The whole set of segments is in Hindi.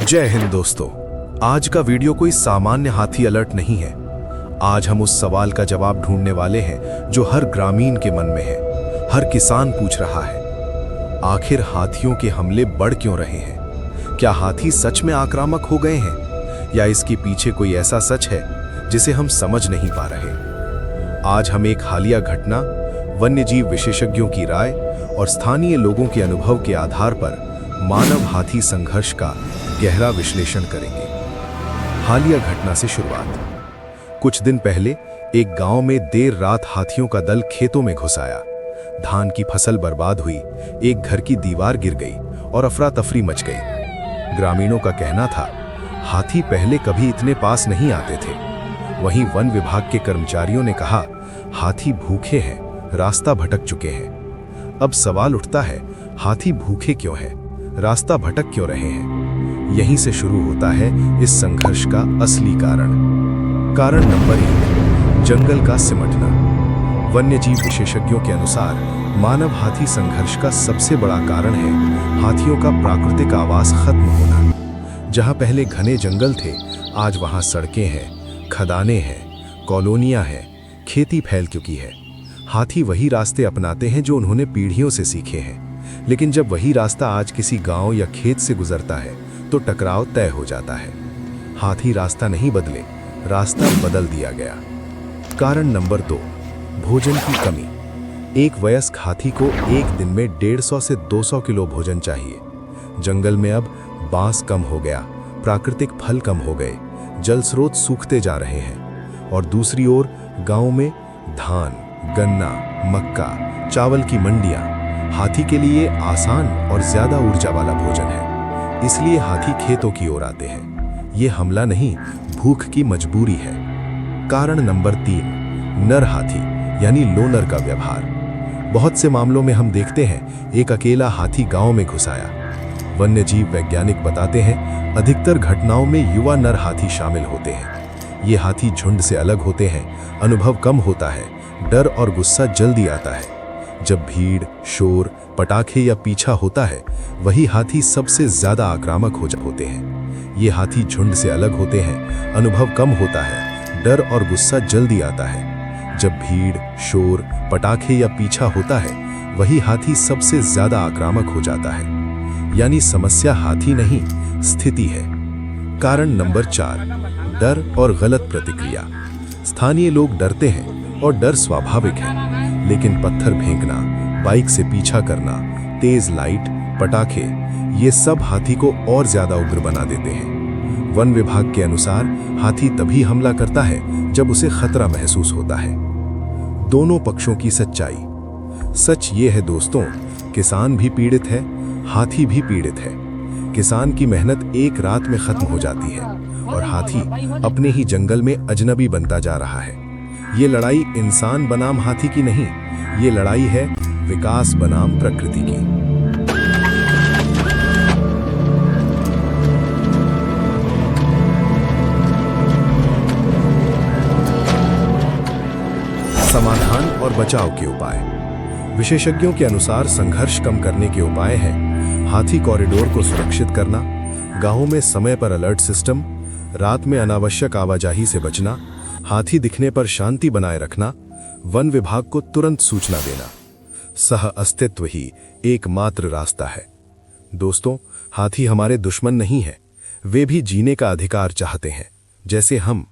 जय हिंद दोस्तों। आज का वीडियो कोई सामान्य हाथी अलर्ट नहीं है। आज हम उस सवाल का जवाब ढूंढने वाले हैं जो हर ग्रामीण के मन में है, हर किसान पूछ रहा है। आखिर हाथियों के हमले बढ़ क्यों रहे हैं? क्या हाथी सच में आक्रामक हो गए हैं या इसके पीछे कोई ऐसा सच है जिसे हम समझ नहीं पा रहे? आज हम एक हालिया घटना, वन्यजीव विशेषज्ञों की राय और स्थानीय लोगों के अनुभव के आधार पर मानव हाथी संघर्ष का गहरा विश्लेषण करेंगे। हालिया घटना से शुरुआत। कुछ दिन पहले एक गांव में देर रात हाथियों का दल खेतों में घुस आया। धान की फसल बर्बाद हुई, एक घर की दीवार गिर गई और अफरा तफरी मच गई। ग्रामीणों का कहना था, हाथी पहले कभी इतने पास नहीं आते थे। वहीं वन विभाग के कर्मचारियों ने कहा, हाथी भूखे हैं, रास्ता भटक चुके हैं। अब सवाल उठता है, हाथी भूखे क्यों हैं, रास्ता भटक क्यों रहे हैं? यहीं से शुरू होता है इस संघर्ष का असली कारण। कारण नंबर 1, जंगल का सिमटना। वन्यजीव विशेषज्ञों के अनुसार मानव हाथी संघर्ष का सबसे बड़ा कारण है हाथियों का प्राकृतिक आवास खत्म होना। जहां पहले घने जंगल थे, आज वहां सड़कें हैं, खदानें हैं, कॉलोनियां हैं, खेती फैल चुकी है। हाथी वही रास्ते अपनाते हैं जो उन्होंने पीढ़ियों से सीखे हैं, लेकिन जब वही रास्ता आज किसी गांव या खेत से गुजरता है तो टकराव तय हो जाता है। हाथी रास्ता नहीं बदले, रास्ता बदल दिया गया। कारण नंबर 2, भोजन की कमी। एक वयस्क हाथी को एक दिन में 150 से 200 किलो भोजन चाहिए। जंगल में अब बांस कम हो गया, प्राकृतिक फल कम हो गए, जल स्रोत सूखते जा रहे हैं। और दूसरी ओर गांव में धान, गन्ना, मक्का, चावल की मंडियां हाथी के लिए आसान और ज्यादा ऊर्जा वाला भोजन है। इसलिए हाथी खेतों की ओर आते हैं। ये हमला नहीं, भूख की मजबूरी है। कारण नंबर 3, नर हाथी यानी लोनर का व्यवहार। बहुत से मामलों में हम देखते हैं एक अकेला हाथी गांव में घुस आया। वन्यजीव वैज्ञानिक बताते हैं, अधिकतर घटनाओं में युवा नर हाथी शामिल होते हैं। ये हाथी झुंड से अलग होते हैं, अनुभव कम होता है, डर और गुस्सा जल्दी आता है। जब भीड़, शोर, पटाखे या पीछा होता है, वही हाथी सबसे ज्यादा आक्रामक होते हैं। ये हाथी झुंड से अलग होते हैं, अनुभव कम होता है, डर और गुस्सा जल्दी आता है। जब भीड़, शोर, पटाखे या पीछा होता है, वही हाथी सबसे ज्यादा आक्रामक हो जाता है। यानी समस्या हाथी नहीं, स्थिति है। कारण नंबर 4, डर और गलत प्रतिक्रिया। स्थानीय लोग डरते हैं और डर स्वाभाविक है, लेकिन पत्थर फेंकना, बाइक से पीछा करना, तेज लाइट, पटाखे, ये सब हाथी को और ज्यादा उग्र बना देते हैं। वन विभाग के अनुसार हाथी तभी हमला करता है जब उसे खतरा महसूस होता है। दोनों पक्षों की सच्चाई। सच ये है दोस्तों, किसान भी पीड़ित है, हाथी भी पीड़ित है। किसान की मेहनत एक रात में खत्म हो जाती है और हाथी अपने ही जंगल में अजनबी बनता जा रहा है। ये लड़ाई इंसान बनाम हाथी की नहीं, ये लड़ाई है विकास बनाम प्रकृति की। समाधान और बचाव के उपाय। विशेषज्ञों के अनुसार संघर्ष कम करने के उपाय हैं हाथी कॉरिडोर को सुरक्षित करना, गांवों में समय पर अलर्ट सिस्टम, रात में अनावश्यक आवाजाही से बचना, हाथी दिखने पर शांति बनाए रखना, वन विभाग को तुरंत सूचना देना। सह अस्तित्व ही एकमात्र रास्ता है। दोस्तों, हाथी हमारे दुश्मन नहीं है, वे भी जीने का अधिकार चाहते हैं, जैसे हम।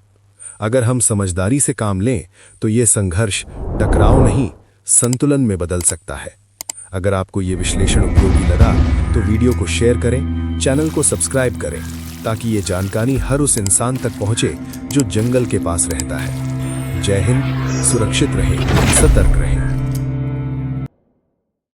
अगर हम समझदारी से काम लें तो ये संघर्ष टकराव नहीं, संतुलन में बदल सकता है। अगर आपको ये विश्लेषण उपयोगी लगा तो वीडियो को शेयर करें, चैनल को सब्सक्राइब करें, ताकि ये जानकारी हर उस इंसान तक पहुंचे जो जंगल के पास रहता है। जय हिंद, सुरक्षित रहें, सतर्क रहें।